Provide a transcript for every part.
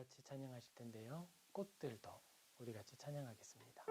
같이 찬양하실 텐데요. 꽃들도 우리 같이 찬양하겠습니다.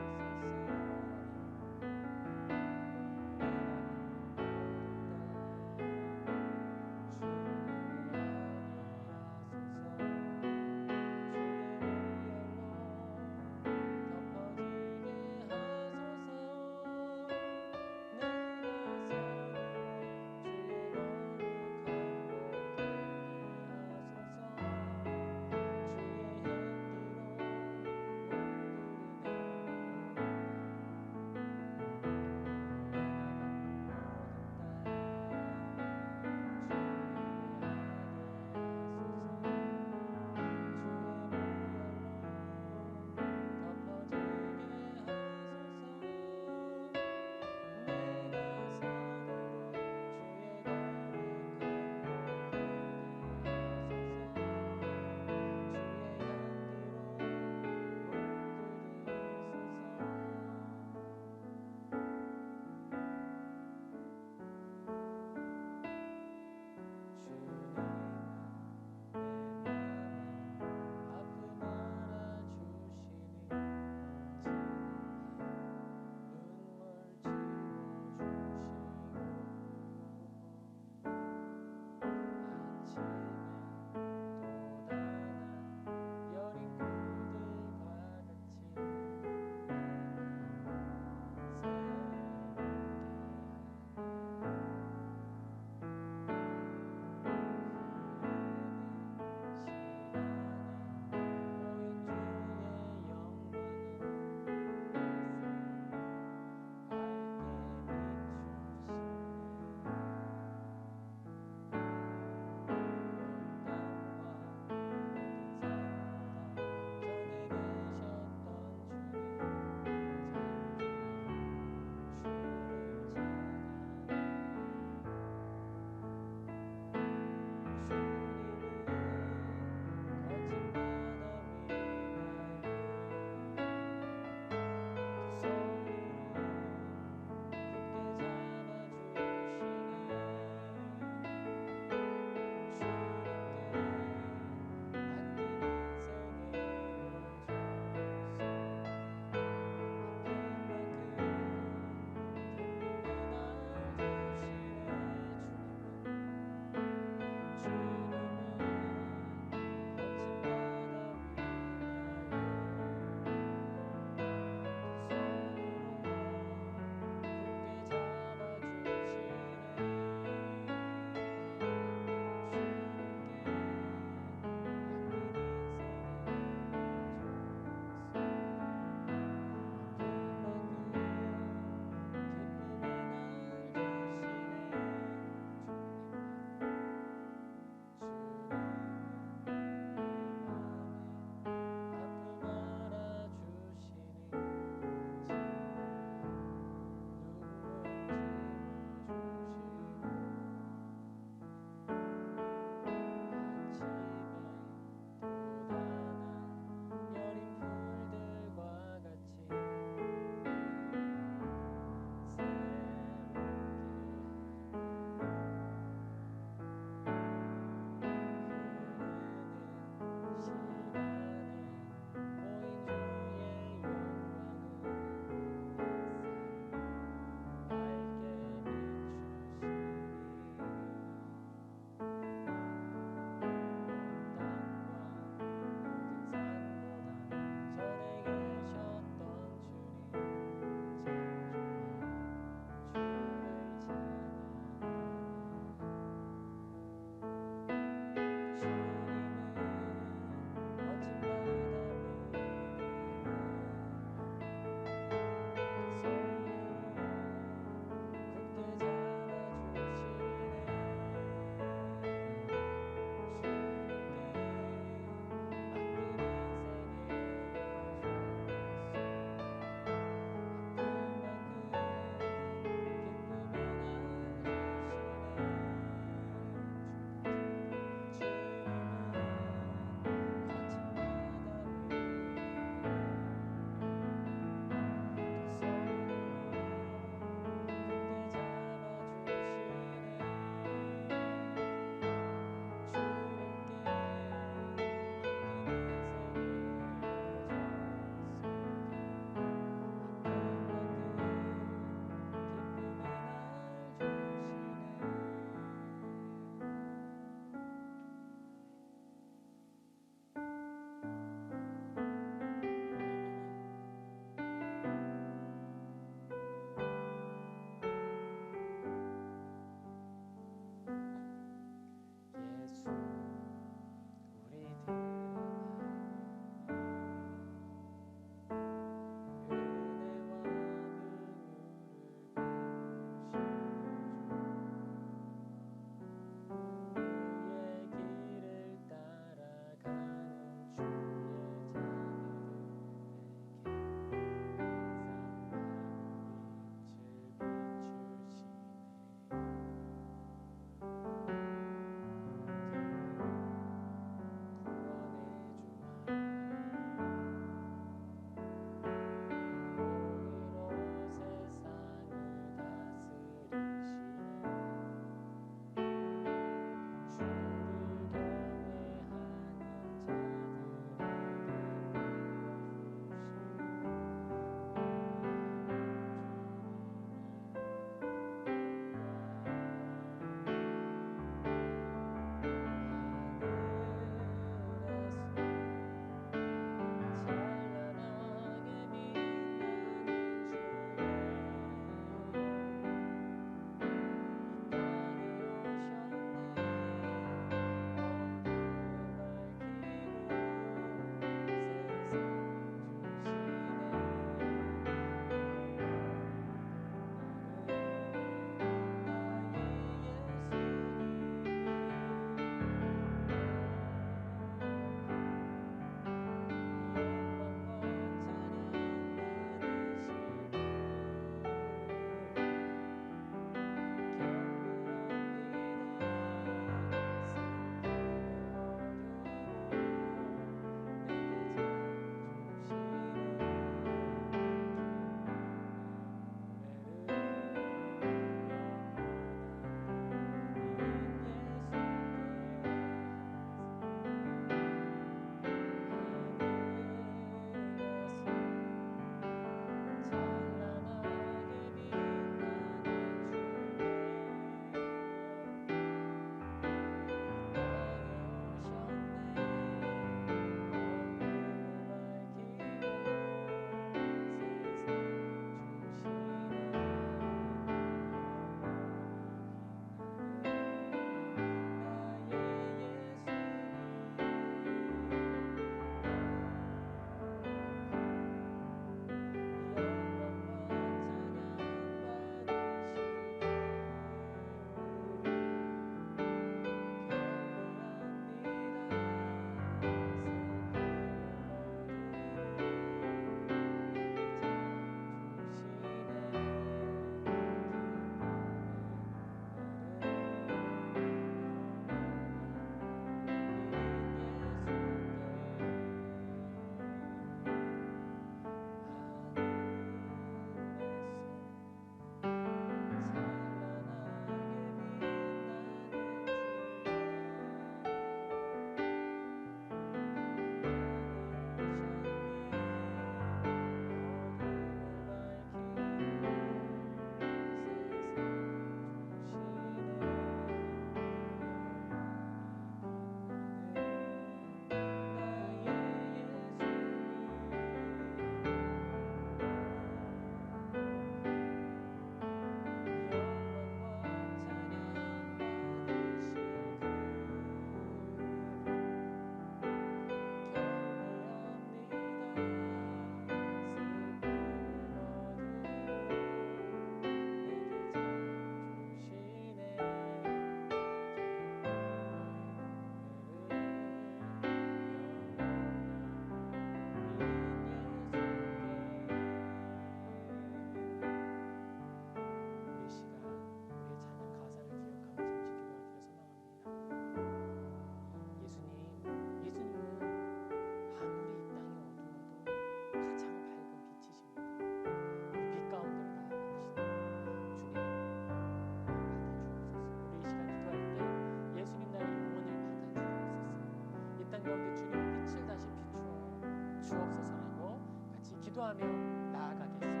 기도하며 나아가겠습니다.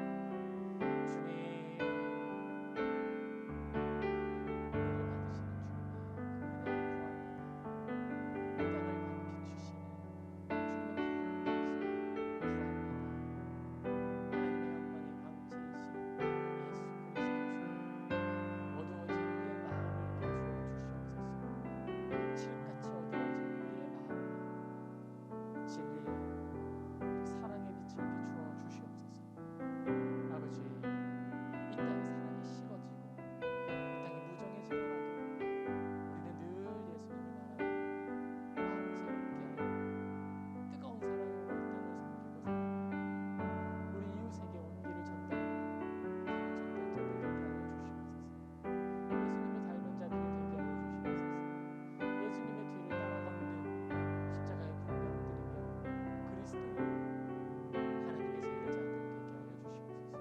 주님, 우리를 받으시는 주님의 그 은혜를 구합니다. 이 땅을 비추시는 주님의 빛을 구합니다. 하나님의 영광의 광채이신 예수 그리스도 주님, 어두워진 우리의 마음을 비추어 주시옵소서. 칠흑같이 어두워진 우리의 마음에 진리의 사랑의 빛을 비추어 주시옵소서. 아버지, 이 땅이 사랑이 식어지고 이 땅이 무정해지더라도 우리는 늘 예수님을 바라보며 마음을 새롭게 하여 뜨거운 사랑으로 이 땅을 섬기고 살아가며 우리 이웃에게 온기를 전달하는 전달자들 되게 하여 주시옵소서. 예수님을 닮은 자들이 되게 하여 주시옵소서. 예수님의 뒤를 따라 걷는 십자가의 군병들이며 그리스도의 하나님의 새 일자들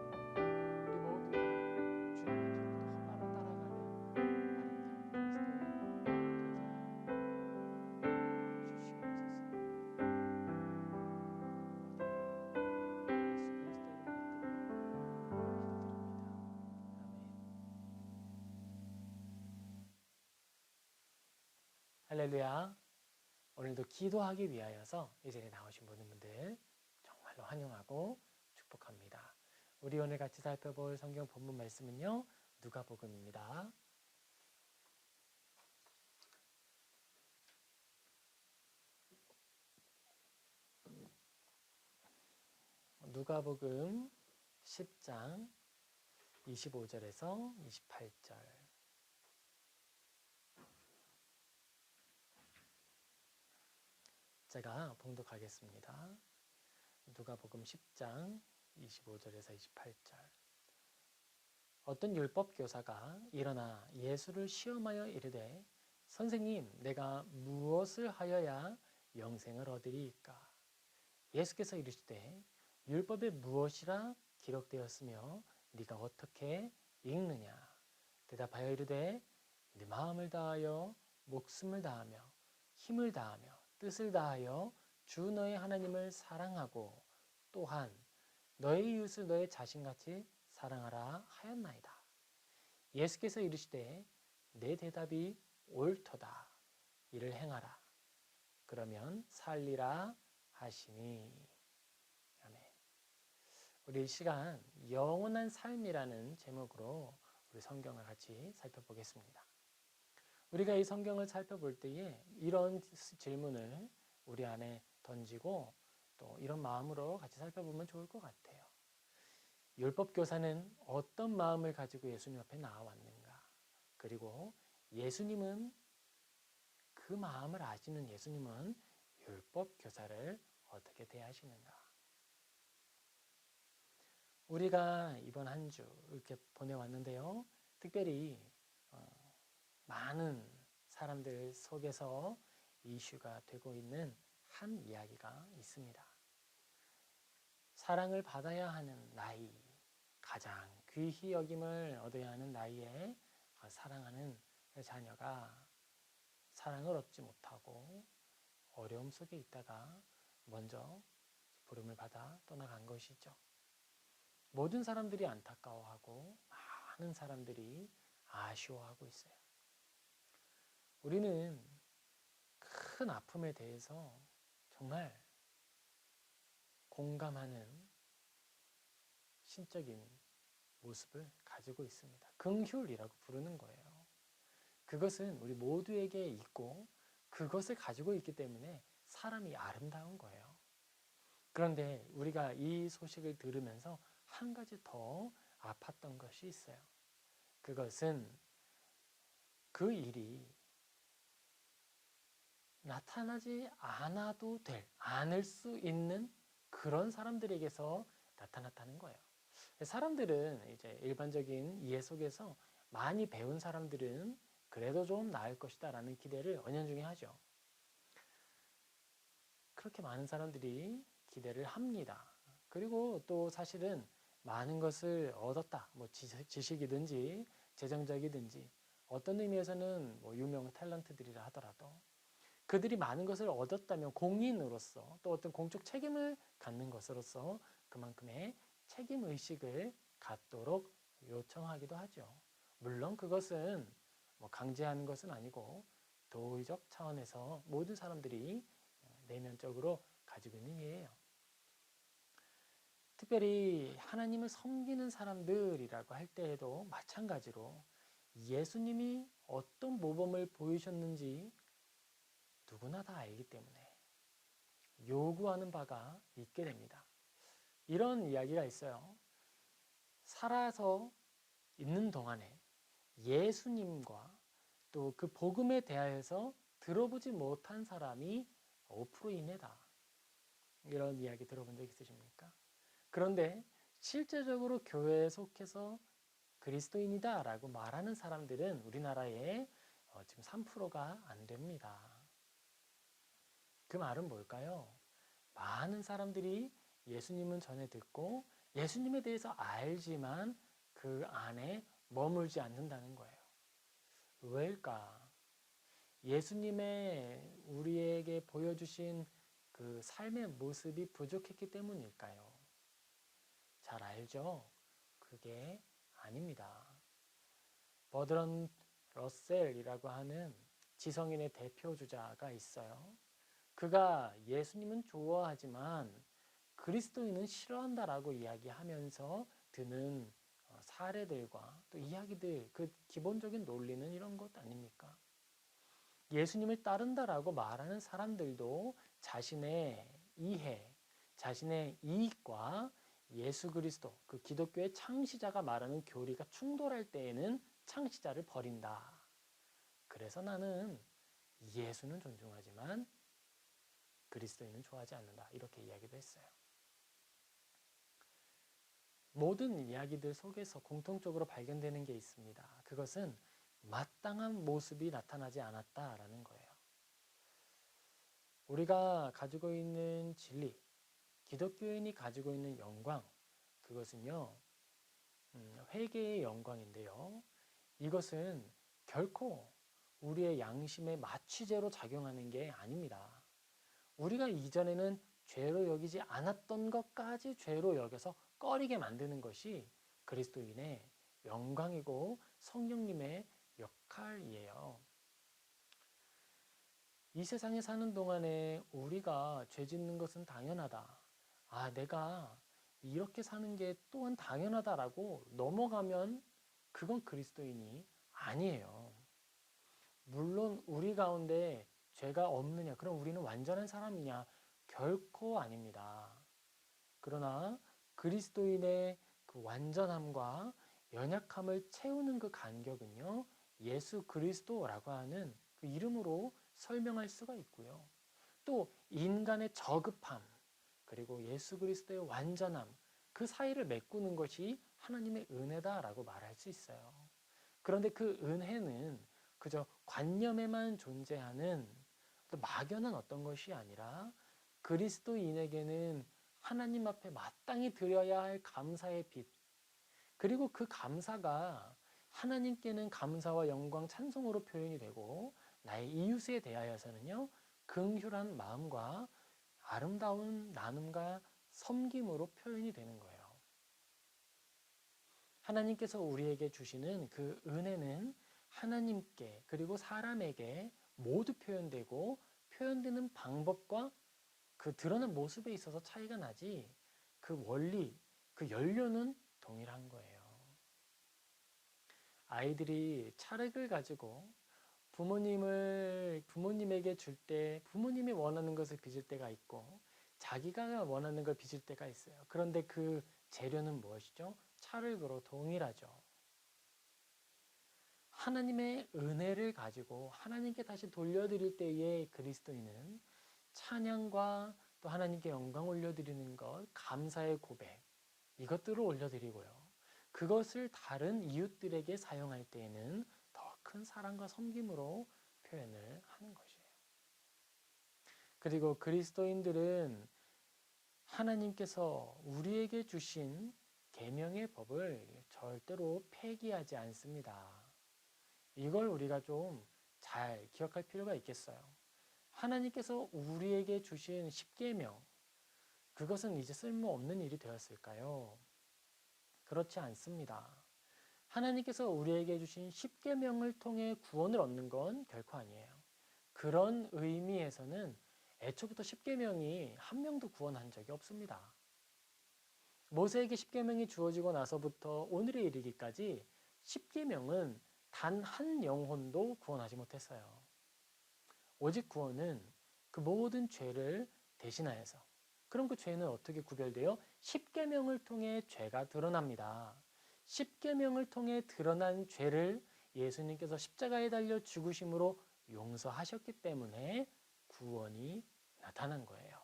되게 하여 주시옵소서. 우리 모두가 주님의 뒤를 더 바로 따라가는 아름다운 그리스도의 되게 하여 주시옵소서. 예수 그리스도를 믿들어 기도드립니다. 아멘. 할렐루야. 오늘도 기도하기 위하여서 이 자리에 나오신 모든 분들 정말로 환영하고 축복합니다. 우리 오늘 같이 살펴볼 성경 본문 말씀은요, 누가복음입니다. 누가복음 10장 25절에서 28절. 제가 봉독하겠습니다. 누가복음 10장 25절에서 28절. 어떤 율법 교사가 일어나 예수를 시험하여 이르되, 선생님, 내가 무엇을 하여야 영생을 얻으리이까? 예수께서 이르시되, 율법에 무엇이라 기록되었으며 네가 어떻게 읽느냐? 대답하여 이르되, 네 마음을 다하여 목숨을 다하며 힘을 다하며 뜻을 다하여 주 너의 하나님을 사랑하고 또한 너의 이웃을 너의 자신같이 사랑하라 하였나이다. 예수께서 이르시되, 내 대답이 옳도다. 이를 행하라. 그러면 살리라 하시니. 아멘. 우리 이 시간 영원한 삶이라는 제목으로 우리 성경을 같이 살펴보겠습니다. 우리가 이 성경을 살펴볼 때에 이런 질문을 우리 안에 던지고 또 이런 마음으로 같이 살펴보면 좋을 것 같아요. 율법 교사는 어떤 마음을 가지고 예수님 앞에 나와왔는가? 그리고 예수님은 그 마음을 아시는 예수님은 율법 교사를 어떻게 대하시는가? 우리가 이번 한 주 이렇게 보내왔는데요. 특별히 많은 사람들 속에서 이슈가 되고 있는 한 이야기가 있습니다. 사랑을 받아야 하는 나이, 가장 귀히 여김을 얻어야 하는 나이에 사랑하는 자녀가 사랑을 얻지 못하고 어려움 속에 있다가 먼저 부름을 받아 떠나간 것이죠. 모든 사람들이 안타까워하고 많은 사람들이 아쉬워하고 있어요. 우리는 큰 아픔에 대해서 정말 공감하는 신적인 모습을 가지고 있습니다. 긍휼이라고 부르는 거예요. 그것은 우리 모두에게 있고 그것을 가지고 있기 때문에 사람이 아름다운 거예요. 그런데 우리가 이 소식을 들으면서 한 가지 더 아팠던 것이 있어요. 그것은 그 일이 나타나지 않아도 않을 수 있는 그런 사람들에게서 나타났다는 거예요. 사람들은 이제 일반적인 이해 속에서 많이 배운 사람들은 그래도 좀 나을 것이다 라는 기대를 은연중에 하죠. 그렇게 많은 사람들이 기대를 합니다. 그리고 또 사실은 많은 것을 얻었다. 뭐 지식이든지 재정적이든지 어떤 의미에서는 뭐 유명 탤런트들이라 하더라도 그들이 많은 것을 얻었다면 공인으로서 또 어떤 공적 책임을 갖는 것으로서 그만큼의 책임 의식을 갖도록 요청하기도 하죠. 물론 그것은 강제하는 것은 아니고 도의적 차원에서 모든 사람들이 내면적으로 가지고 있는 이해예요. 특별히 하나님을 섬기는 사람들이라고 할 때에도 마찬가지로 예수님이 어떤 모범을 보이셨는지 누구나 다 알기 때문에 요구하는 바가 있게 됩니다. 이런 이야기가 있어요. 살아서 있는 동안에 예수님과 또 그 복음에 대하여서 들어보지 못한 사람이 5% 이내다. 이런 이야기 들어본 적 있으십니까? 그런데 실제적으로 교회에 속해서 그리스도인이다 라고 말하는 사람들은 우리나라에 지금 3%가 안 됩니다. 그 말은 뭘까요? 많은 사람들이 예수님은 전에 듣고 예수님에 대해서 알지만 그 안에 머물지 않는다는 거예요. 왜일까? 예수님의 우리에게 보여주신 그 삶의 모습이 부족했기 때문일까요? 잘 알죠? 그게 아닙니다. 버드런 러셀이라고 하는 지성인의 대표 주자가 있어요. 그가 예수님은 좋아하지만 그리스도인은 싫어한다라고 이야기하면서 드는 사례들과 또 이야기들, 그 기본적인 논리는 이런 것 아닙니까? 예수님을 따른다라고 말하는 사람들도 자신의 이해, 자신의 이익과 예수 그리스도, 그 기독교의 창시자가 말하는 교리가 충돌할 때에는 창시자를 버린다. 그래서 나는 예수는 존중하지만 그리스도인은 좋아하지 않는다. 이렇게 이야기도 했어요. 모든 이야기들 속에서 공통적으로 발견되는 게 있습니다. 그것은 마땅한 모습이 나타나지 않았다라는 거예요. 우리가 가지고 있는 진리, 기독교인이 가지고 있는 영광, 그것은요, 회개의 영광인데요. 이것은 결코 우리의 양심의 마취제로 작용하는 게 아닙니다. 우리가 이전에는 죄로 여기지 않았던 것까지 죄로 여겨서 꺼리게 만드는 것이 그리스도인의 영광이고 성령님의 역할이에요. 이 세상에 사는 동안에 우리가 죄 짓는 것은 당연하다. 내가 이렇게 사는 게 또한 당연하다라고 넘어가면 그건 그리스도인이 아니에요. 물론 우리 가운데 죄가 없느냐? 그럼 우리는 완전한 사람이냐? 결코 아닙니다. 그러나 그리스도인의 그 완전함과 연약함을 채우는 그 간격은요, 예수 그리스도라고 하는 그 이름으로 설명할 수가 있고요. 또 인간의 저급함, 그리고 예수 그리스도의 완전함, 그 사이를 메꾸는 것이 하나님의 은혜다라고 말할 수 있어요. 그런데 그 은혜는 그저 관념에만 존재하는 막연한 어떤 것이 아니라 그리스도인에게는 하나님 앞에 마땅히 드려야 할 감사의 빛, 그리고 그 감사가 하나님께는 감사와 영광, 찬송으로 표현이 되고 나의 이웃에 대하여서는요, 긍휼한 마음과 아름다운 나눔과 섬김으로 표현이 되는 거예요. 하나님께서 우리에게 주시는 그 은혜는 하나님께 그리고 사람에게 모두 표현되고 표현되는 방법과 그 드러난 모습에 있어서 차이가 나지 그 원리, 그 연료는 동일한 거예요. 아이들이 찰흙을 가지고 부모님에게 줄 때 부모님이 원하는 것을 빚을 때가 있고 자기가 원하는 걸 빚을 때가 있어요. 그런데 그 재료는 무엇이죠? 찰흙으로 동일하죠. 하나님의 은혜를 가지고 하나님께 다시 돌려드릴 때에 그리스도인은 찬양과 또 하나님께 영광 올려드리는 것, 감사의 고백, 이것들을 올려드리고요. 그것을 다른 이웃들에게 사용할 때에는 더 큰 사랑과 섬김으로 표현을 하는 것이에요. 그리고 그리스도인들은 하나님께서 우리에게 주신 계명의 법을 절대로 폐기하지 않습니다. 이걸 우리가 좀 잘 기억할 필요가 있겠어요. 하나님께서 우리에게 주신 십계명, 그것은 이제 쓸모없는 일이 되었을까요? 그렇지 않습니다. 하나님께서 우리에게 주신 십계명을 통해 구원을 얻는 건 결코 아니에요. 그런 의미에서는 애초부터 십계명이 한 명도 구원한 적이 없습니다. 모세에게 십계명이 주어지고 나서부터 오늘에 이르기까지 십계명은 단 한 영혼도 구원하지 못했어요. 오직 구원은 그 모든 죄를 대신하여서, 그럼 그 죄는 어떻게 구별되어? 십계명을 통해 죄가 드러납니다. 십계명을 통해 드러난 죄를 예수님께서 십자가에 달려 죽으심으로 용서하셨기 때문에 구원이 나타난 거예요.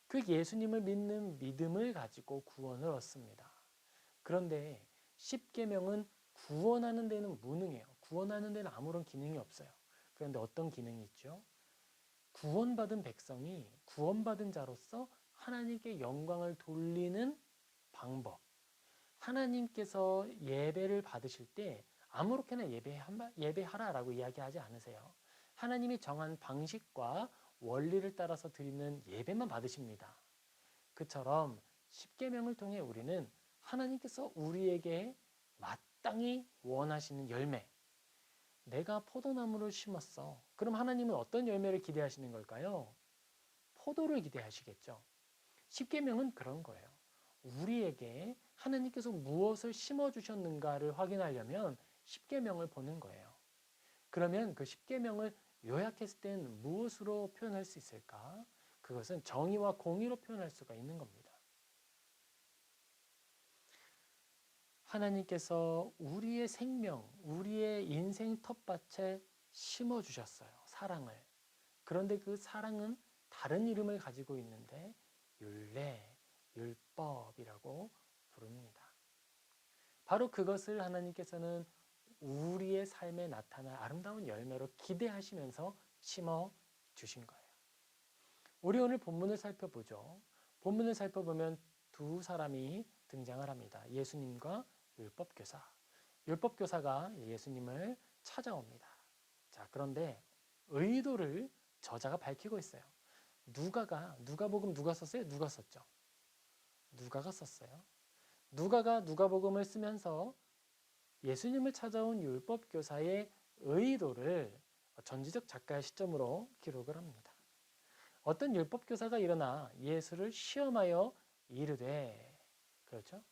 그 예수님을 믿는 믿음을 가지고 구원을 얻습니다. 그런데 십계명은 구원하는 데는 무능해요. 구원하는 데는 아무런 기능이 없어요. 그런데 어떤 기능이 있죠? 구원받은 백성이 구원받은 자로서 하나님께 영광을 돌리는 방법. 하나님께서 예배를 받으실 때 아무렇게나 예배하라라고 이야기하지 않으세요. 하나님이 정한 방식과 원리를 따라서 드리는 예배만 받으십니다. 그처럼 십계명을 통해 우리는 하나님께서 우리에게 마땅히 원하시는 열매, 내가 포도나무를 심었어. 그럼 하나님은 어떤 열매를 기대하시는 걸까요? 포도를 기대하시겠죠. 십계명은 그런 거예요. 우리에게 하나님께서 무엇을 심어주셨는가를 확인하려면 십계명을 보는 거예요. 그러면 그 십계명을 요약했을 땐 무엇으로 표현할 수 있을까? 그것은 정의와 공의로 표현할 수가 있는 겁니다. 하나님께서 우리의 생명, 우리의 인생 텃밭에 심어주셨어요. 사랑을. 그런데 그 사랑은 다른 이름을 가지고 있는데 율례, 율법이라고 부릅니다. 바로 그것을 하나님께서는 우리의 삶에 나타날 아름다운 열매로 기대하시면서 심어주신 거예요. 우리 오늘 본문을 살펴보죠. 본문을 살펴보면 두 사람이 등장을 합니다. 예수님과 율법교사. 율법교사가 예수님을 찾아옵니다. 자, 그런데 의도를 저자가 밝히고 있어요. 누가복음 누가 썼어요? 누가 썼죠? 누가가 썼어요. 누가가 누가복음을 쓰면서 예수님을 찾아온 율법교사의 의도를 전지적 작가의 시점으로 기록을 합니다. 어떤 율법교사가 일어나 예수를 시험하여 이르되, 그렇죠?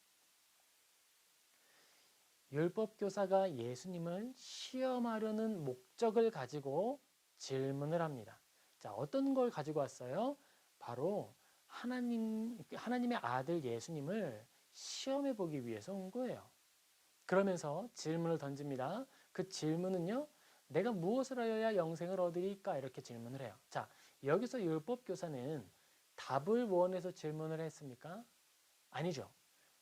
율법교사가 예수님을 시험하려는 목적을 가지고 질문을 합니다. 자, 어떤 걸 가지고 왔어요? 바로 하나님의 아들 예수님을 시험해 보기 위해서 온 거예요. 그러면서 질문을 던집니다. 그 질문은요, 내가 무엇을 하여야 영생을 얻으리까? 이렇게 질문을 해요. 자, 여기서 율법교사는 답을 원해서 질문을 했습니까? 아니죠.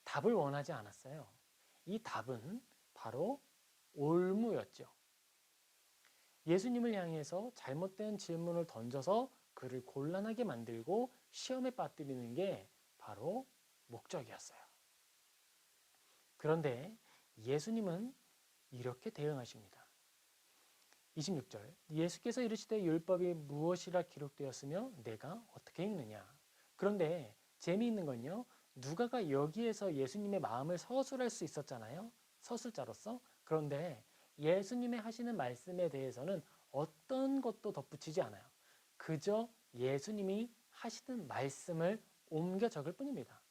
답을 원하지 않았어요. 이 답은 바로 올무였죠. 예수님을 향해서 잘못된 질문을 던져서 그를 곤란하게 만들고 시험에 빠뜨리는 게 바로 목적이었어요. 그런데 예수님은 이렇게 대응하십니다. 26절, 예수께서 이르시되 율법이 무엇이라 기록되었으며 내가 어떻게 읽느냐. 그런데 재미있는 건요, 누가가 여기에서 예수님의 마음을 서술할 수 있었잖아요. 서술자로서. 그런데 예수님의 하시는 말씀에 대해서는 어떤 것도 덧붙이지 않아요. 그저 예수님이 하시는 말씀을 옮겨 적을 뿐입니다.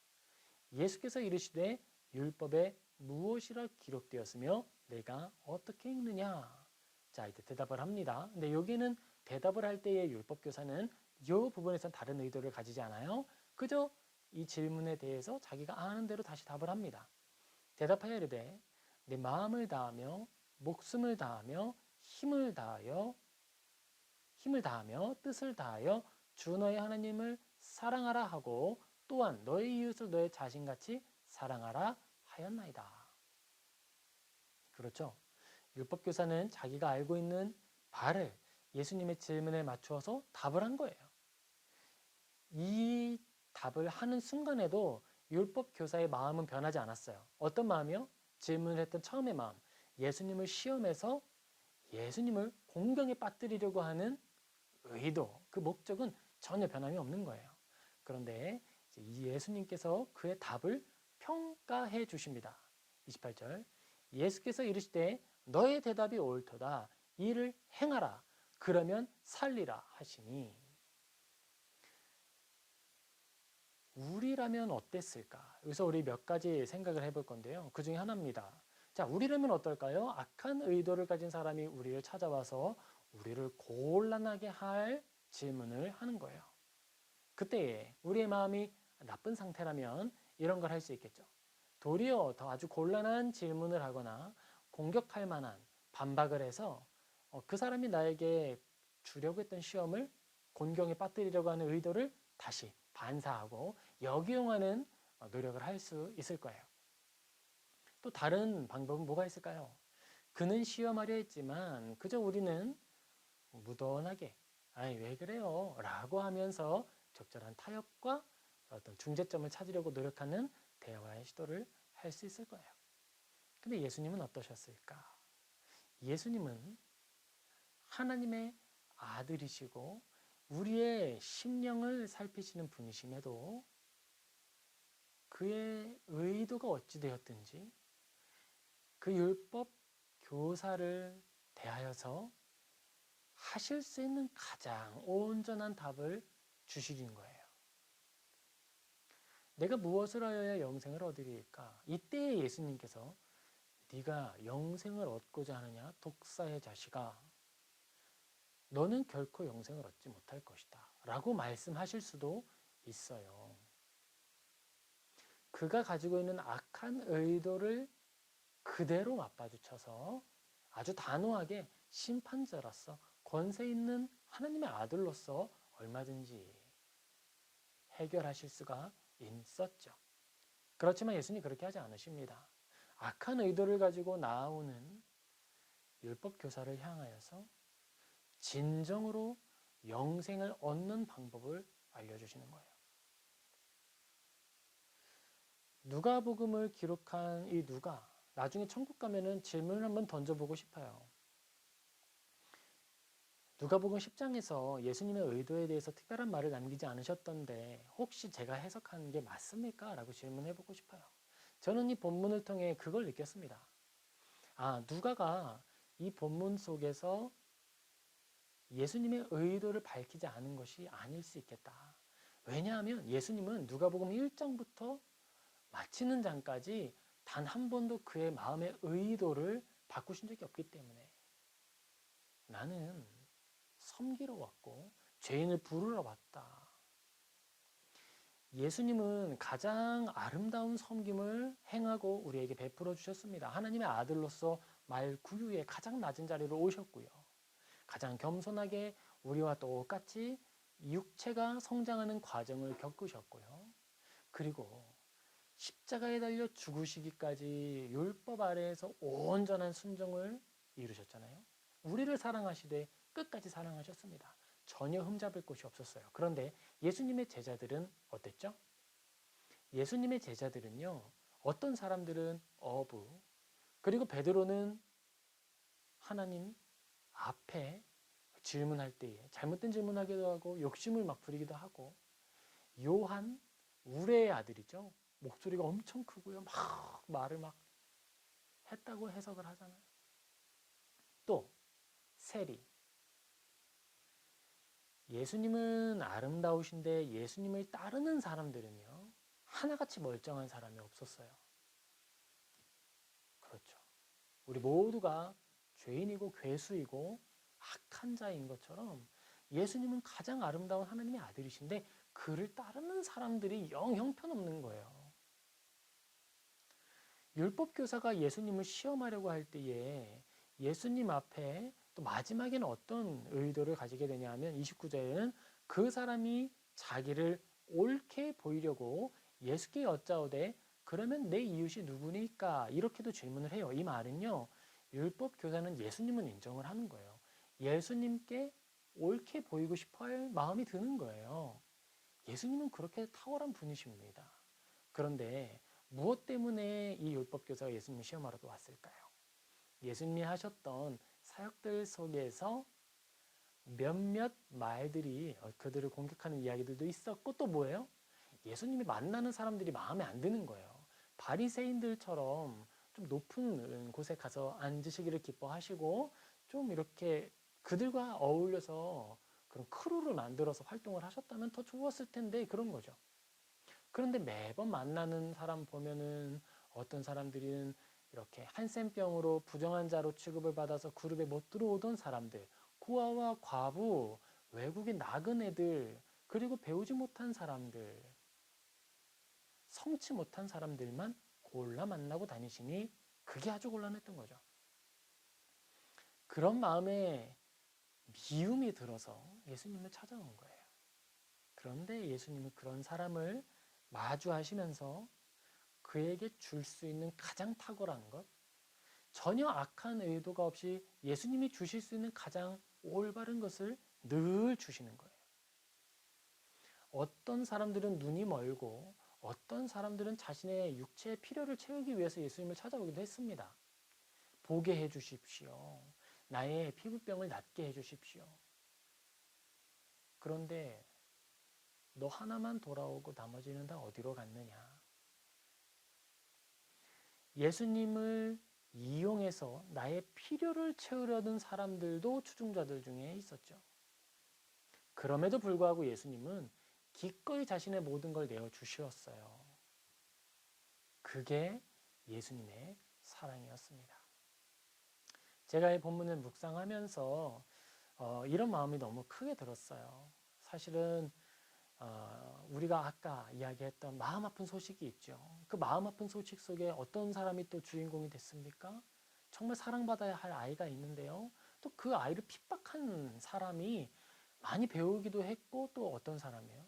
예수께서 이르시되 율법에 무엇이라 기록되었으며 내가 어떻게 읽느냐. 자, 이제 대답을 합니다. 근데 여기는 대답을 할 때의 율법교사는 이 부분에선 다른 의도를 가지지 않아요. 그저 이 질문에 대해서 자기가 아는 대로 다시 답을 합니다. 대답하여 이르되 내 마음을 다하며 목숨을 다하며 힘을 다하며 뜻을 다하여 주 너의 하나님을 사랑하라 하고 또한 너의 이웃을 너의 자신같이 사랑하라 하였나이다. 그렇죠? 율법교사는 자기가 알고 있는 바를 예수님의 질문에 맞추어서 답을 한 거예요. 이 답을 하는 순간에도 율법교사의 마음은 변하지 않았어요. 어떤 마음이요? 질문을 했던 처음의 마음. 예수님을 시험해서 예수님을 공경에 빠뜨리려고 하는 의도, 그 목적은 전혀 변함이 없는 거예요. 그런데 이 예수님께서 그의 답을 평가해 주십니다. 28절 예수께서 이르시되 너의 대답이 옳도다. 이를 행하라. 그러면 살리라 하시니 우리라면 어땠을까? 여기서 우리 몇 가지 생각을 해볼 건데요. 그 중에 하나입니다. 자, 우리라면 어떨까요? 악한 의도를 가진 사람이 우리를 찾아와서 우리를 곤란하게 할 질문을 하는 거예요. 그때에 우리의 마음이 나쁜 상태라면 이런 걸 할 수 있겠죠. 도리어 더 아주 곤란한 질문을 하거나 공격할 만한 반박을 해서 그 사람이 나에게 주려고 했던 시험을 곤경에 빠뜨리려고 하는 의도를 다시 반사하고 역이용하는 노력을 할 수 있을 거예요. 또 다른 방법은 뭐가 있을까요? 그는 시험하려 했지만 그저 우리는 무던하게 아이 왜 그래요? 라고 하면서 적절한 타협과 어떤 중재점을 찾으려고 노력하는 대화의 시도를 할 수 있을 거예요. 근데 예수님은 어떠셨을까? 예수님은 하나님의 아들이시고 우리의 심령을 살피시는 분이심에도 그의 의도가 어찌 되었든지 그 율법 교사를 대하여서 하실 수 있는 가장 온전한 답을 주시는 거예요. 내가 무엇을 하여야 영생을 얻으리까? 이때 예수님께서 네가 영생을 얻고자 하느냐 독사의 자식아 너는 결코 영생을 얻지 못할 것이다 라고 말씀하실 수도 있어요. 그가 가지고 있는 악한 의도를 그대로 맞받아쳐서 아주 단호하게 심판자로서 권세 있는 하나님의 아들로서 얼마든지 해결하실 수가 있었죠. 그렇지만 예수님이 그렇게 하지 않으십니다. 악한 의도를 가지고 나오는 율법 교사를 향하여서 진정으로 영생을 얻는 방법을 알려주시는 거예요. 누가복음을 기록한 이 누가 나중에 천국 가면은 질문을 한번 던져보고 싶어요. 누가복음 10장에서 예수님의 의도에 대해서 특별한 말을 남기지 않으셨던데 혹시 제가 해석한 게 맞습니까? 라고 질문해보고 싶어요. 저는 이 본문을 통해 그걸 느꼈습니다. 아, 누가가 이 본문 속에서 예수님의 의도를 밝히지 않은 것이 아닐 수 있겠다. 왜냐하면 예수님은 누가복음 1장부터 마치는 장까지 단 한 번도 그의 마음의 의도를 바꾸신 적이 없기 때문에 나는 섬기러 왔고 죄인을 부르러 왔다. 예수님은 가장 아름다운 섬김을 행하고 우리에게 베풀어 주셨습니다. 하나님의 아들로서 말구유의 가장 낮은 자리로 오셨고요. 가장 겸손하게 우리와 똑같이 육체가 성장하는 과정을 겪으셨고요. 그리고 십자가에 달려 죽으시기까지 율법 아래에서 온전한 순종을 이루셨잖아요. 우리를 사랑하시되 끝까지 사랑하셨습니다. 전혀 흠잡을 곳이 없었어요. 그런데 예수님의 제자들은 어땠죠? 예수님의 제자들은요. 어떤 사람들은 어부 그리고 베드로는 하나님 앞에 질문할 때에 잘못된 질문하기도 하고 욕심을 막 부리기도 하고 요한 우레의 아들이죠. 목소리가 엄청 크고요. 막 말을 막 했다고 해석을 하잖아요. 또 세리 예수님은 아름다우신데 예수님을 따르는 사람들은요. 하나같이 멀쩡한 사람이 없었어요. 그렇죠. 우리 모두가 죄인이고 괴수이고 악한 자인 것처럼 예수님은 가장 아름다운 하나님의 아들이신데 그를 따르는 사람들이 영 형편없는 거예요. 율법 교사가 예수님을 시험하려고 할 때에 예수님 앞에 또 마지막에는 어떤 의도를 가지게 되냐 하면 29절에는 그 사람이 자기를 옳게 보이려고 예수께 여짜오되 그러면 내 이웃이 누구니까 이렇게도 질문을 해요. 이 말은요. 율법 교사는 예수님은 인정을 하는 거예요. 예수님께 옳게 보이고 싶어 할 마음이 드는 거예요. 예수님은 그렇게 탁월한 분이십니다. 그런데 무엇 때문에 이 율법 교사가 예수님을 시험하러 왔을까요? 예수님이 하셨던 사역들 속에서 몇몇 말들이 그들을 공격하는 이야기들도 있었고 또 뭐예요? 예수님이 만나는 사람들이 마음에 안 드는 거예요. 바리새인들처럼 좀 높은 곳에 가서 앉으시기를 기뻐하시고 좀 이렇게 그들과 어울려서 그런 크루를 만들어서 활동을 하셨다면 더 좋았을 텐데 그런 거죠. 그런데 매번 만나는 사람 보면은 어떤 사람들은 이렇게 한센병으로 부정한 자로 취급을 받아서 그룹에 못 들어오던 사람들, 고아와 과부, 외국인 나그네들, 그리고 배우지 못한 사람들, 성치 못한 사람들만 골라 만나고 다니시니 그게 아주 곤란했던 거죠. 그런 마음에 미움이 들어서 예수님을 찾아온 거예요. 그런데 예수님은 그런 사람을 마주하시면서 그에게 줄 수 있는 가장 탁월한 것, 전혀 악한 의도가 없이 예수님이 주실 수 있는 가장 올바른 것을 늘 주시는 거예요. 어떤 사람들은 눈이 멀고 어떤 사람들은 자신의 육체의 필요를 채우기 위해서 예수님을 찾아오기도 했습니다. 보게 해 주십시오. 나의 피부병을 낫게 해 주십시오. 그런데 너 하나만 돌아오고 나머지는 다 어디로 갔느냐? 예수님을 이용해서 나의 필요를 채우려던 사람들도 추종자들 중에 있었죠. 그럼에도 불구하고 예수님은 기꺼이 자신의 모든 걸 내어주셨어요. 그게 예수님의 사랑이었습니다. 제가 이 본문을 묵상하면서 이런 마음이 너무 크게 들었어요. 사실은 우리가 아까 이야기했던 마음 아픈 소식이 있죠. 그 마음 아픈 소식 속에 어떤 사람이 또 주인공이 됐습니까? 정말 사랑받아야 할 아이가 있는데요. 또 그 아이를 핍박한 사람이 많이 배우기도 했고 또 어떤 사람이에요?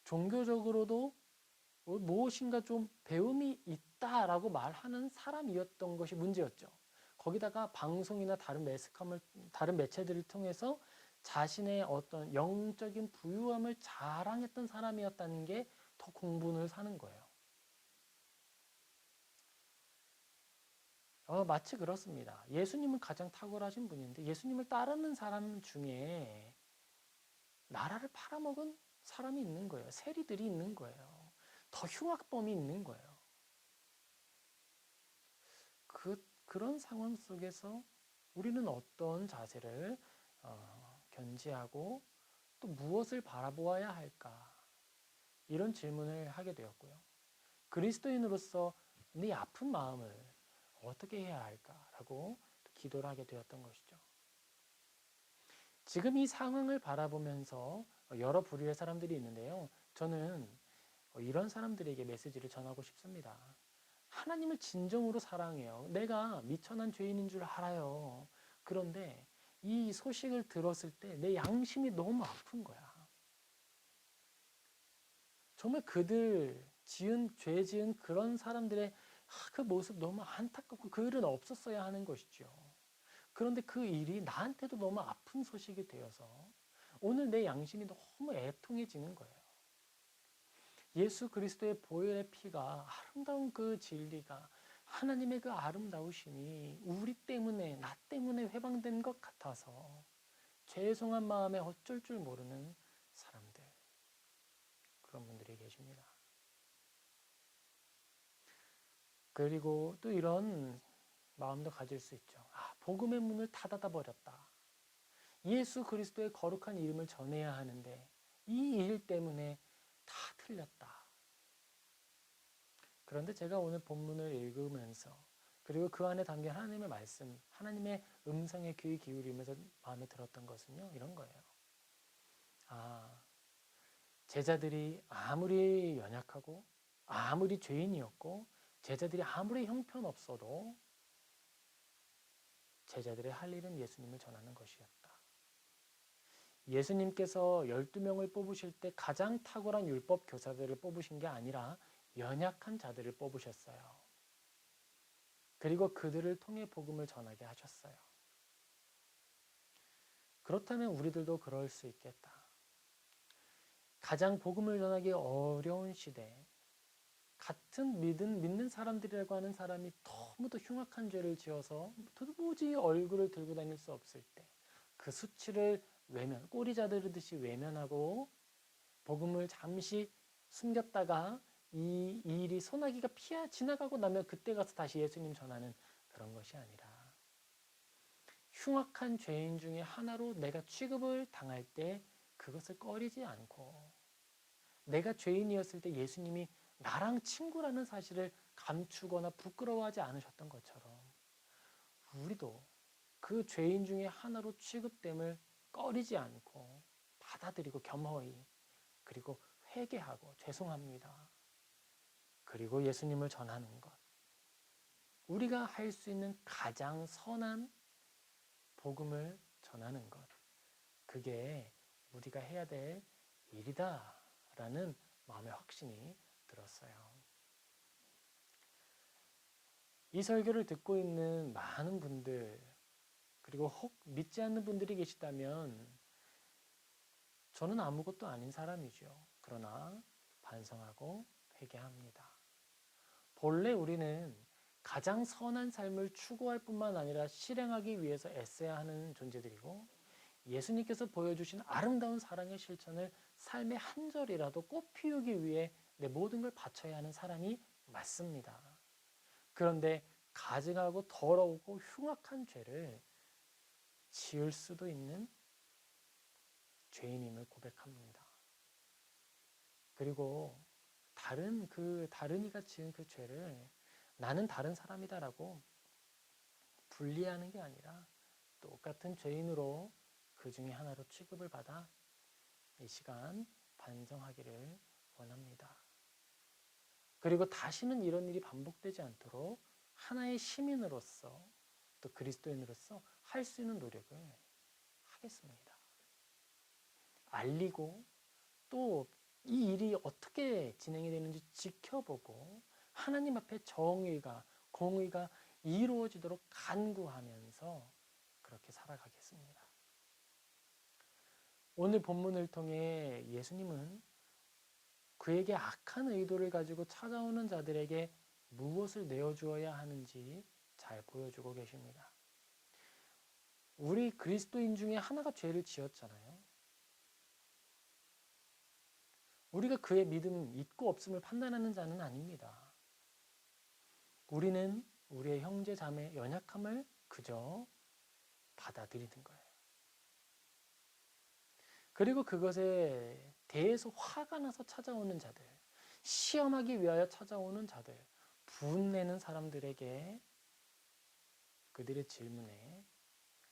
종교적으로도 무엇인가 좀 배움이 있다라고 말하는 사람이었던 것이 문제였죠. 거기다가 방송이나 다른 매체들을 통해서 자신의 어떤 영적인 부유함을 자랑했던 사람이었다는 게 더 공분을 사는 거예요. 마치 그렇습니다. 예수님은 가장 탁월하신 분인데 예수님을 따르는 사람 중에 나라를 팔아먹은 사람이 있는 거예요. 세리들이 있는 거예요. 더 흉악범이 있는 거예요. 그런 상황 속에서 우리는 어떤 자세를 견지하고 또 무엇을 바라보아야 할까? 이런 질문을 하게 되었고요. 그리스도인으로서 네 아픈 마음을 어떻게 해야 할까라고 기도를 하게 되었던 것이죠. 지금 이 상황을 바라보면서 여러 부류의 사람들이 있는데요. 저는 이런 사람들에게 메시지를 전하고 싶습니다. 하나님을 진정으로 사랑해요. 내가 미천한 죄인인 줄 알아요. 그런데 이 소식을 들었을 때 내 양심이 너무 아픈 거야. 정말 죄 지은 그런 사람들의 그 모습 너무 안타깝고 그 일은 없었어야 하는 것이죠. 그런데 그 일이 나한테도 너무 아픈 소식이 되어서 오늘 내 양심이 너무 애통해지는 거예요. 예수 그리스도의 보혈의 피가 아름다운 그 진리가 하나님의 그 아름다우심이 우리 때문에 나 때문에 회방된 것 같아서 죄송한 마음에 어쩔 줄 모르는 사람들 그런 분들이 계십니다. 그리고 또 이런 마음도 가질 수 있죠. 복음의 문을 닫아 버렸다. 예수 그리스도의 거룩한 이름을 전해야 하는데 이 일 때문에 다 틀렸다. 그런데 제가 오늘 본문을 읽으면서 그리고 그 안에 담긴 하나님의 말씀, 하나님의 음성에 귀 기울이면서 마음에 들었던 것은요. 이런 거예요. 제자들이 아무리 연약하고 아무리 죄인이었고 제자들이 아무리 형편없어도 제자들의 할 일은 예수님을 전하는 것이었다. 예수님께서 12명을 뽑으실 때 가장 탁월한 율법 교사들을 뽑으신 게 아니라 연약한 자들을 뽑으셨어요. 그리고 그들을 통해 복음을 전하게 하셨어요. 그렇다면 우리들도 그럴 수 있겠다. 가장 복음을 전하기 어려운 시대, 같은 믿는 사람들이라고 하는 사람이 너무도 흉악한 죄를 지어서 도무지 얼굴을 들고 다닐 수 없을 때, 그 수치를 꼬리 자르듯이 외면하고 복음을 잠시 숨겼다가 이 일이 소나기가 지나가고 나면 그때 가서 다시 예수님 전하는 그런 것이 아니라 흉악한 죄인 중에 하나로 내가 취급을 당할 때 그것을 꺼리지 않고 내가 죄인이었을 때 예수님이 나랑 친구라는 사실을 감추거나 부끄러워하지 않으셨던 것처럼 우리도 그 죄인 중에 하나로 취급됨을 꺼리지 않고 받아들이고 겸허히 그리고 회개하고 죄송합니다. 그리고 예수님을 전하는 것. 우리가 할 수 있는 가장 선한 복음을 전하는 것. 그게 우리가 해야 될 일이다라는 마음의 확신이 들었어요. 이 설교를 듣고 있는 많은 분들, 그리고 혹 믿지 않는 분들이 계시다면 저는 아무것도 아닌 사람이죠. 그러나 반성하고 회개합니다. 본래 우리는 가장 선한 삶을 추구할 뿐만 아니라 실행하기 위해서 애써야 하는 존재들이고 예수님께서 보여주신 아름다운 사랑의 실천을 삶의 한 절이라도 꽃 피우기 위해 내 모든 걸 바쳐야 하는 사람이 맞습니다. 그런데 가증하고 더러우고 흉악한 죄를 지을 수도 있는 죄인임을 고백합니다. 그리고 다른 이가 지은 그 죄를 나는 다른 사람이다라고 분리하는 게 아니라 똑같은 죄인으로 그 중에 하나로 취급을 받아 이 시간 반성하기를 원합니다. 그리고 다시는 이런 일이 반복되지 않도록 하나의 시민으로서 또 그리스도인으로서 할 수 있는 노력을 하겠습니다. 알리고 또 이 일이 어떻게 진행이 되는지 지켜보고 하나님 앞에 정의가 공의가 이루어지도록 간구하면서 그렇게 살아가겠습니다. 오늘 본문을 통해 예수님은 그에게 악한 의도를 가지고 찾아오는 자들에게 무엇을 내어주어야 하는지 잘 보여주고 계십니다. 우리 그리스도인 중에 하나가 죄를 지었잖아요. 우리가 그의 믿음 있고 없음을 판단하는 자는 아닙니다. 우리는 우리의 형제 자매의 연약함을 그저 받아들이는 거예요. 그리고 그것에 대해서 화가 나서 찾아오는 자들, 시험하기 위하여 찾아오는 자들, 분내는 사람들에게 그들의 질문에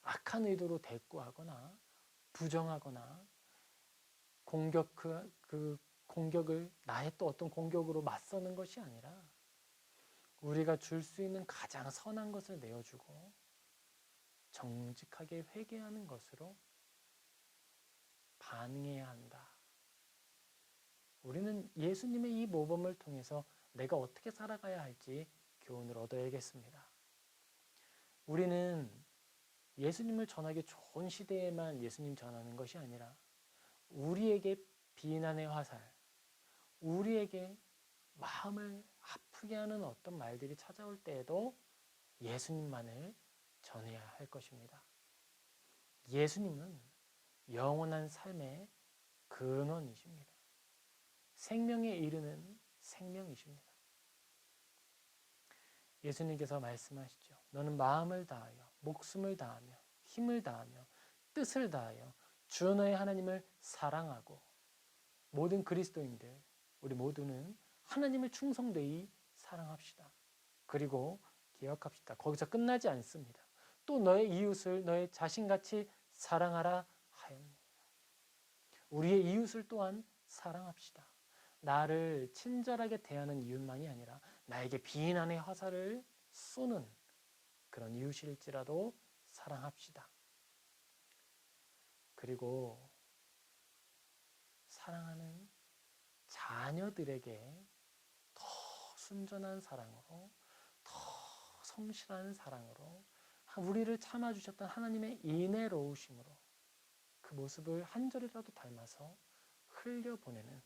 악한 의도로 대꾸하거나 부정하거나 그 공격을 나의 또 어떤 공격으로 맞서는 것이 아니라 우리가 줄 수 있는 가장 선한 것을 내어주고 정직하게 회개하는 것으로 반응해야 한다. 우리는 예수님의 이 모범을 통해서 내가 어떻게 살아가야 할지 교훈을 얻어야겠습니다. 우리는 예수님을 전하기 좋은 시대에만 예수님 전하는 것이 아니라 우리에게 비난의 화살, 우리에게 마음을 아프게 하는 어떤 말들이 찾아올 때에도 예수님만을 전해야 할 것입니다. 예수님은 영원한 삶의 근원이십니다. 생명에 이르는 생명이십니다. 예수님께서 말씀하시죠. 너는 마음을 다하여 목숨을 다하며 힘을 다하며 뜻을 다하여 주 너의 하나님을 사랑하고 모든 그리스도인들 우리 모두는 하나님을 충성되이 사랑합시다. 그리고 기억합시다. 거기서 끝나지 않습니다. 또 너의 이웃을 너의 자신같이 사랑하라 하였느니라. 우리의 이웃을 또한 사랑합시다. 나를 친절하게 대하는 이웃만이 아니라 나에게 비난의 화살을 쏘는 그런 이웃일지라도 사랑합시다. 그리고 사랑하는 자녀들에게 더 순전한 사랑으로 더 성실한 사랑으로 우리를 참아주셨던 하나님의 인애로우심으로 그 모습을 한 절이라도 닮아서 흘려보내는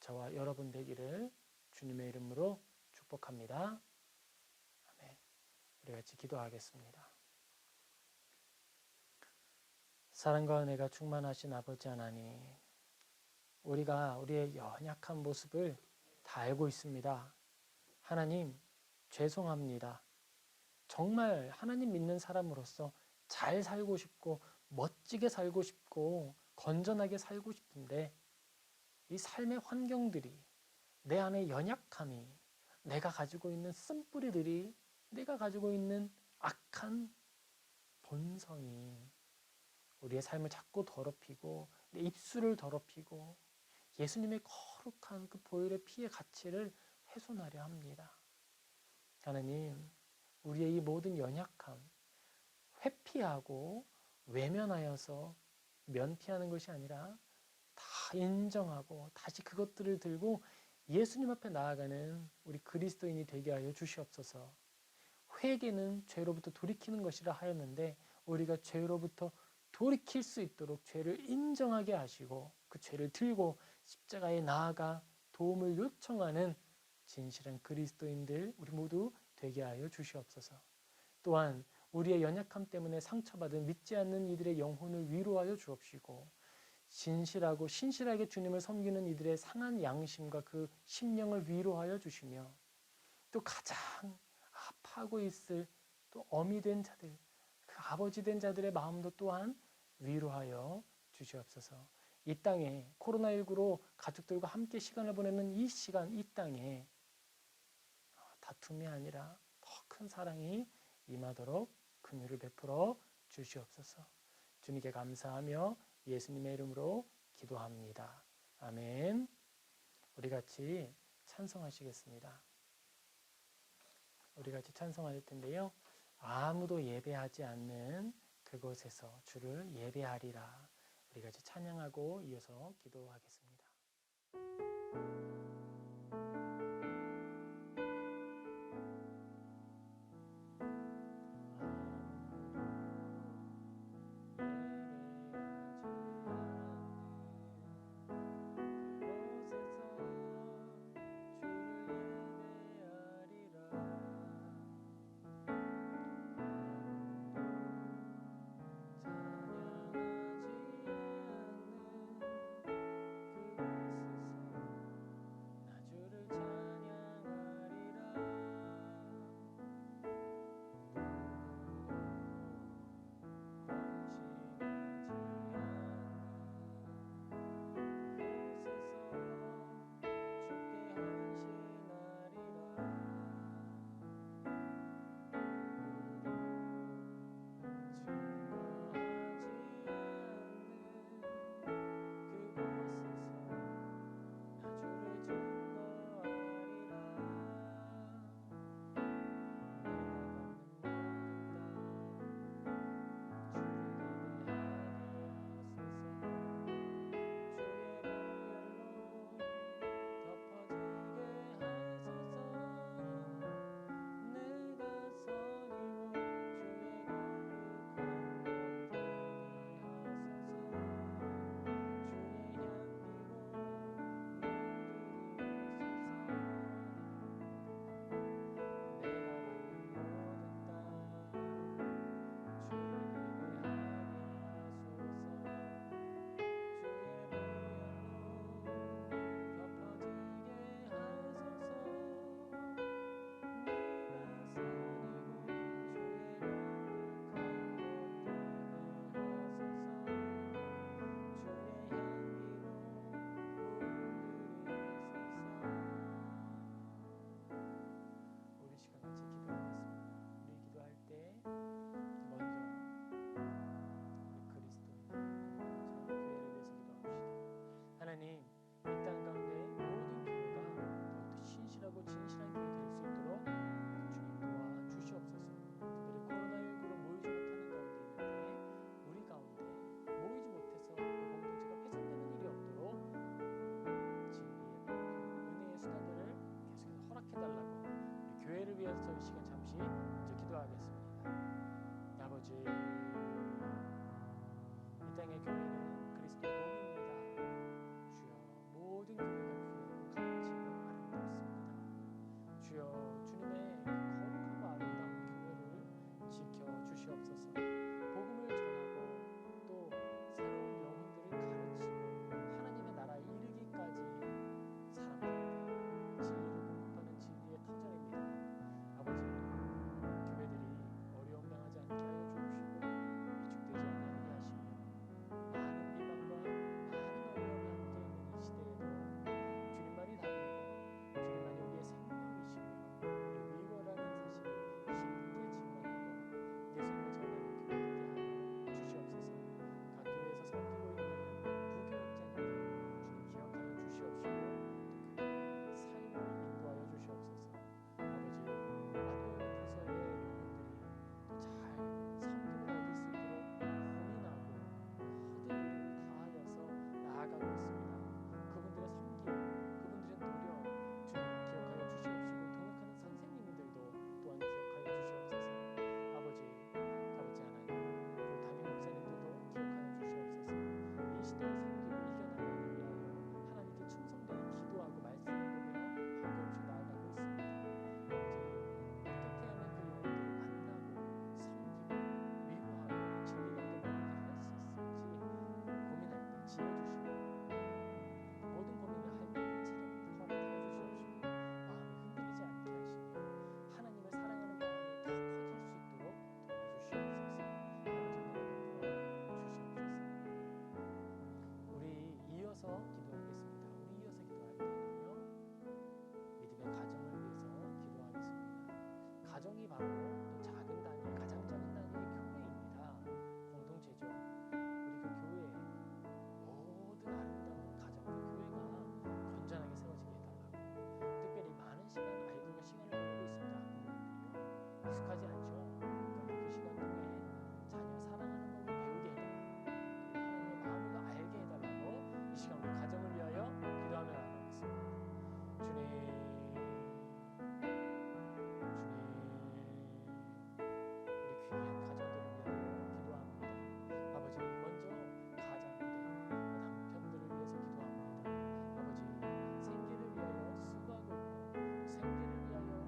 저와 여러분 되기를 주님의 이름으로 축복합니다. 아멘. 우리 같이 기도하겠습니다. 사랑과 은혜가 충만하신 아버지 하나님, 우리가 우리의 연약한 모습을 다 알고 있습니다. 하나님, 죄송합니다. 정말 하나님 믿는 사람으로서 잘 살고 싶고 멋지게 살고 싶고 건전하게 살고 싶은데 이 삶의 환경들이 내 안의 연약함이 내가 가지고 있는 쓴뿌리들이 내가 가지고 있는 악한 본성이 우리의 삶을 자꾸 더럽히고 내 입술을 더럽히고 예수님의 거룩한 그 보혈의 피의 가치를 훼손하려 합니다. 하나님, 우리의 이 모든 연약함 회피하고 외면하여서 면피하는 것이 아니라 다 인정하고 다시 그것들을 들고 예수님 앞에 나아가는 우리 그리스도인이 되게 하여 주시옵소서. 회개는 죄로부터 돌이키는 것이라 하였는데 우리가 죄로부터 돌이킬 수 있도록 죄를 인정하게 하시고 그 죄를 들고 십자가에 나아가 도움을 요청하는 진실한 그리스도인들 우리 모두 되게 하여 주시옵소서. 또한 우리의 연약함 때문에 상처받은 믿지 않는 이들의 영혼을 위로하여 주옵시고 진실하고 신실하게 주님을 섬기는 이들의 상한 양심과 그 심령을 위로하여 주시며 또 가장 아파하고 있을 또 어미 된 자들, 그 아버지 된 자들의 마음도 또한 위로하여 주시옵소서. 이 땅에 코로나19로 가족들과 함께 시간을 보내는 이 시간, 이 땅에 다툼이 아니라 더 큰 사랑이 임하도록 긍휼을 베풀어 주시옵소서. 주님께 감사하며 예수님의 이름으로 기도합니다. 아멘. 우리 같이 찬송하시겠습니다. 우리 같이 찬송할 텐데요. 아무도 예배하지 않는 그곳에서 주를 예배하리라. 우리 같이 찬양하고 이어서 기도하겠습니다. 지혜 주시고 모든 고민을 할 때 일체를 허락하여 주시옵시고 마음이 흔들리지 않게 하시며 하나님을 사랑하는 마음이 더 커질 수 있도록 도와주시옵소서. 아버지 은혜를 베풀어 주시옵소서. 우리 이어서 기도하겠습니다. 우리 이어서 기도할 때는요, 믿음의 가정을 위해서 기도하겠습니다. 가정이 바로 또 작은 단위, 가장 작은 단위의 교회입니다. 공동체죠. 우리 그 교회에 모든 아름다운 가정, 그 교회가 건전하게 세워지게 해달라고. 특별히 많은 시간 아이들과 시간을 보내고 있습니다. 부모님들이요. 익숙하지 않죠. 그러니까 그 시간 동안 자녀 사랑하는 법을 배우게 해달라고, 그리고 하나님의 마음을 알게 해달라고 이 시간 우리 가정을 위하여 기도하며 나가겠습니다. 주님, 우리 귀한 가정들을 위하여 기도합니다. 아버지, 먼저 가장들, 남편들을 위해서 기도합니다. 아버지, 생계를 위하여 수고하고 있고 생계를 위하여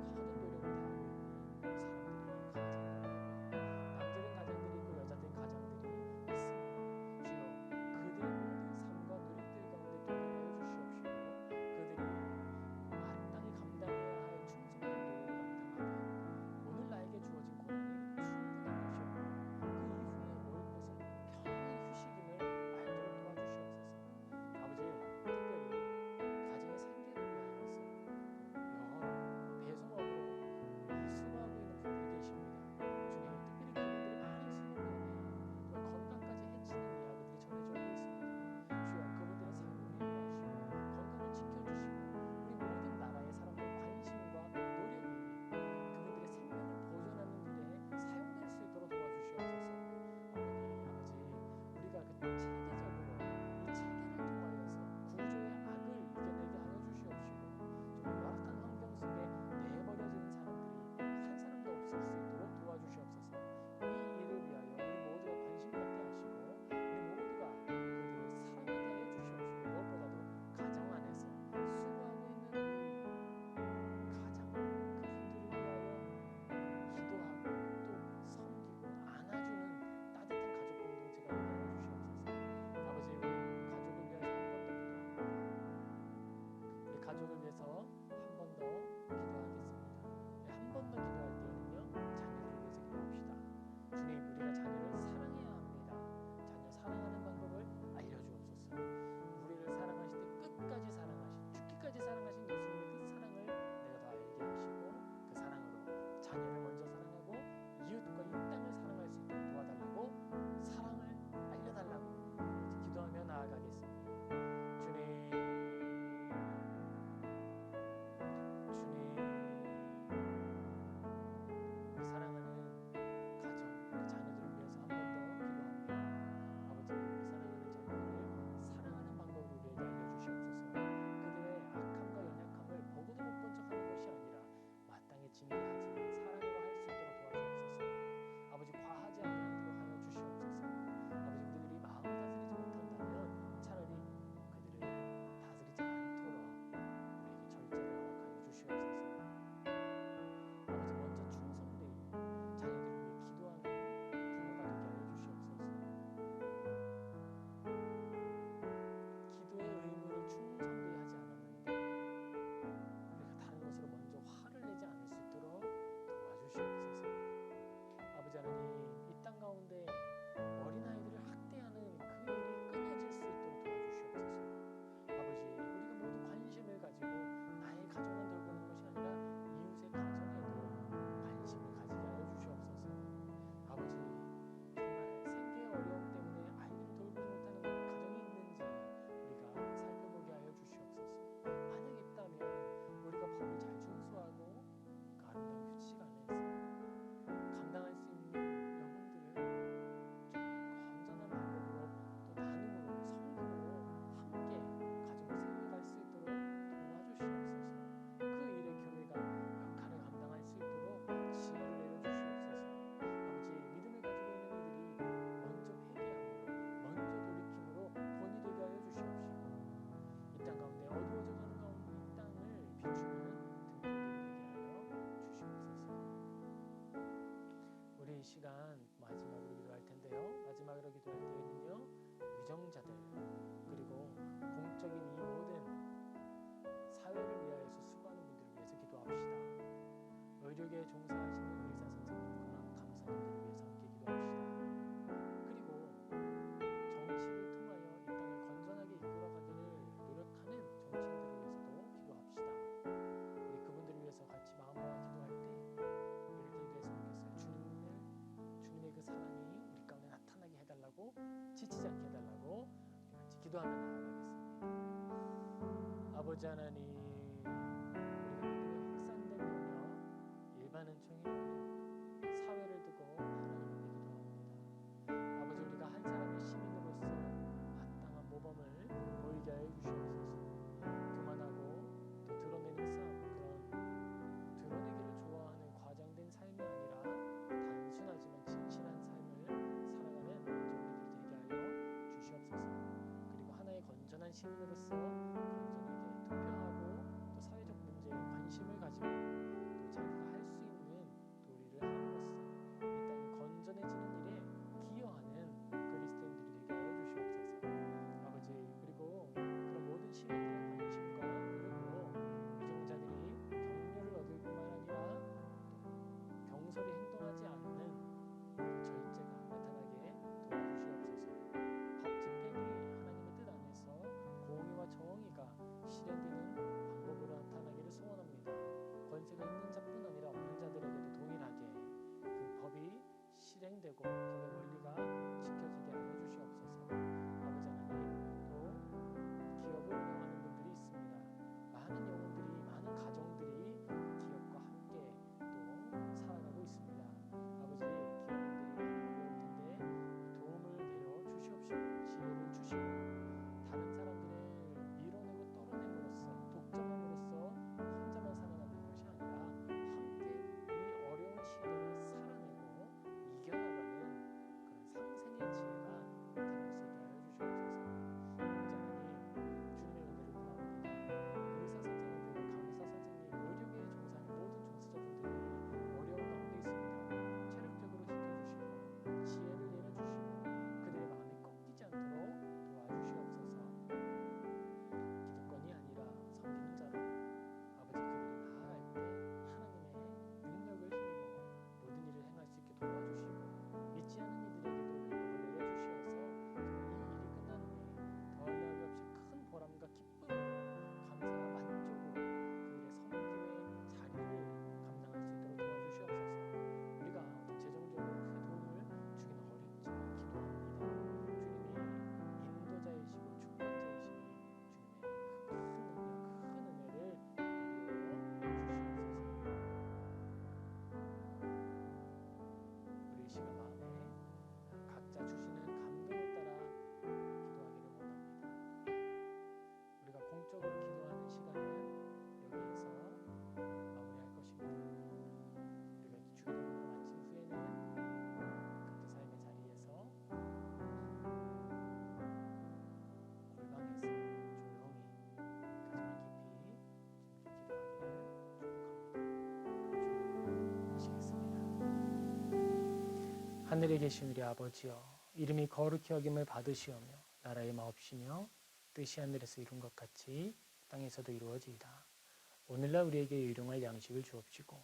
모든 노력을 다하고 있는 사람들이, 가장들이, 남자된 가장들이 있고 여자된 가장들이 있습니다. 주여, 그들의 모든 삶과 노력들 가운데 동행하여 주시옵시고 그들이 마땅히 감당해야 할 충성된 노력을 감당하며 오늘 나에게 주어진 고난이 충분한 것이었고 그 이후에 올 것은 편안한 휴식임을 알도록 도와주시옵소서. 아버지, 특별히 가정의 생계를 위하여서 여러 배송업으로 수고하고 있는 분들이 계십니다. 주님, 특별히 그분들이 많은 수고로 인해 또 건강까지 해치는 이야기들이 전해져 오고 있습니다. 주여, 그분들의 삶을 위로하시고 건강을 지켜주시고 우리 모든 나라의 사람들의 관심과 노력이 그분들의 생명을 보존하는 일에 사용될 수 있도록 도와주시옵소서. 아버지, 우리가 그 체계적으로 이 체계를 통하여서 구조의 악을 이겨내게 하여 주시옵시고 정말 열악한 환경 속에 내버려진 사람들이 한 사람도 없을 수 있도록 도와주시옵소서. 이 일을 위하여 우리 모두가 관심 갖게 하시고 우리 모두가 그들을 사랑하게 하여 주시옵시고 무엇보다도 가정 안에서 수고하고 있는 우리 가장 그분들을 위하여 기도하고 또 섬기고 안아주는 따뜻한 가족 공동체가 되게 하여 주시옵소서. 아버지, 우리 가족을 위해서 한 번 더 기도합니다. 우리 가족을 위해서 한 번 더 기도하겠습니다. 한 번 더 기도할 때에는요, 자녀들을 위해서 기도합시다. 주님, 우리가 자녀를 사랑해야 합니다. 자녀 사랑하는 방법을 알려주옵소서. 우리를 사랑하실 때 끝까지 사랑하신, 죽기까지 사랑하신 예수님의 그 사랑을 내가 더 알게 하시고 그 사랑으로 자녀를 먼저 사랑하고 이웃과 이 땅을 사랑할 수 있도록 도와달라고, 사랑을 알려달라고 기도하며 나아가겠습니다. 주님, 우리 사랑하는 가정, 우리 자녀들을 위해서 한 번 더 기도합니다. 아버지, 우리 사랑하는 자녀들을 사랑하는 방법을 우리에게 알려주시옵소서. 그들의 악함과 연약함을 보고도 못 본 척하는 것이 아니라 마땅히 징계하지만 사랑으로 할 수 있도록 도와주옵소서. 아버지, 과하지 아니하도록 하여 주시옵소서. 아버지, 우리들이 마음을 다스리지 못한다면 차라리 그들을 다스리지 않도록 우리에게 절제를 허락하여 주시옵소서. 아버지, 먼저 충성되이 자녀들을 위해 기도하는 부모가 되게 하여 주시옵소서. 기도의 의무를 충성되이 하지 않았는데 우리가 다른 것으로 먼저 화를 내지 않을 수 있도록 도와주시옵소서. 아버지 하나님, 이 땅 가운데 어린아이들을 학대하는 그 일이 끊어질 수 있도록 도와주시옵소서. 아버지, 우리가 모두 관심을 가지고 나의 가정만 돌보는 것이 아니라 이웃의 가정에도 관심을 가지게 하여 주시옵소서. 아버지, 정말 생계의 어려움 때문에 아이들을 돌보지 못하는 가정이 있는지 우리가 살펴보게 하여 주시옵소서. 만약 있다면 우리가 법을 잘 준수하고 그 아름다운 규칙 안에서 감당할 수 있는 영혼들을 건전한 방법으로 또 나눔으로 섬김으로 함께 가정을 세워갈 수 있도록 도와주시옵소서. 그 일에 교회가 역할을 감당할 수 있도록 지혜를 내려주시옵소서. 아버지, 믿음을 가지고 있는 이들이 먼저 회개함으로 먼저 돌이킴으로 본이 되게 하여 주시옵시고 이 땅 가운데 어두워져 가는 가운데 이 땅을 비추는 등불들이 되게 하여 주시옵소서. 우리 이 시간 마지막으로 기도할 텐데요, 마지막으로 기도할 때에는요, 유정자들, 기도하며 나아가겠습니다. 아버지 하나님, 우리가 믿음의 확산된 영역, 일반 은총의 영역, 사회를 두고 하나님께 기도합니다. 아버지, 우리가 한 사람의 시민으로서 마땅한 모범을 보이게 하여 주시옵소서. 교만하고 또 드러내는 삶, 그런 드러내기를 좋아하는 과장된 삶이 아니라 단순하지만 진실한 삶을 살아가는 우리들이 되게 하여 주시옵소서. 그리고 하나의 건전한 시민으로서 건전하게 투표하고 또 사회적 문제에 관심을 가지고 또 자기가 할 수 있는 도리를 함으로써 이 땅이 건전해지는 일에 기여하는 그리스도인들이 되게 하여 주시옵소서. 아버지, 그리고 그런 모든 시민들의 관심과 노력으로 위종자들이 격려를 얻을 뿐만 아니라 또 경솔히 행동하지 않는 절제가 나타나게 도와주시옵소서. 법 집행이 하나님의 뜻 안에서 공의와 정의가 실현되는 방법으로 나타나기를 소원합니다. 권세가 있는 자뿐 아니라 없는 자들에게도 동일하게 그 법이 실행되고 법의 원리가 지켜지게 하여 주시옵소서. 아버지 하나님, 또 기업을 운영하는 분들이 있습니다. 많은 영혼들이, 많은 가정들이 기업과 함께 또 살아가고 있습니다. 아버지, 기업인들이 많이 어려울 텐데 도움을 내려 주시옵시고 지혜를 주시고 다른 사람들을 밀어내고 떨어냄으로써 독점함으로써 혼자만 살아남는 것이 아니라 함께 이 어려운 시대를 살아내고 이겨나가는 그런 상생의 지혜가 나타날 수 있게 하여 주시옵소서. 아버지 하나님, 주님의 은혜를 구합니다. 의사 선생님들과 간호사 선생님, 의료계에 종사하는 모든 종사자분들이 어려운 가운데 있습니다. 체력적으로 지켜주시고 지혜를 내려주시고 그들의 마음이 꺾이지 않도록 도와주시옵소서. 기득권이 아니라 섬기는 자로 아버지, 그들이 나아갈 때 하나님의 능력을 힘입어 모든 일을 행할 수 있게 도와주시고 믿지 않은 이들에게도 능력을 내려주시어서 정말 이 일이 끝난 후에 더할 나위 없이 큰 보람과 기쁨으로 감사와 만족으로 그들의 섬김의 자리를 감당할 수 있도록 도와주시옵소서. 우리가 어떤 재정적으로 크게 도움을 주기는 어렵지만 기도합니다. 주님이 인도자이시고 주권자이시니 주님의 그 큰 능력, 큰 은혜를 내려 주시옵소서. 우리 이 시간 마음에 각자 주시는 감동을 따라 기도하기를 원합니다. 우리가 공적으로 기도하는 시간은 여기에서 마무리할 것입니다. 우리가 주기도문을 마친 후에는 각자 삶의 자리에서 골방에서 조용히 가정을 깊이 기도하기를 축복합니다. 하시겠습니다. 하늘에 계신 우리 아버지여, 이름이 거룩히 여김을 받으시오며 나라의 마옵시며 뜻이 하늘에서 이룬 것 같이 땅에서도 이루어지이다. 오늘날 우리에게 일용할 양식을 주옵시고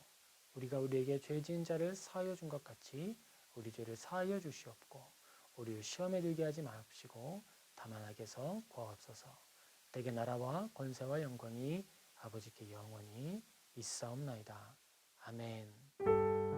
우리가 우리에게 죄 지은 자를 사하여 준 것 같이 우리 죄를 사하여 주시옵고 우리를 시험에 들게 하지 마옵시고 다만 악에서 구하옵소서. 대개 나라와 권세와 영광이 아버지께 영원히 있사옵나이다. 아멘.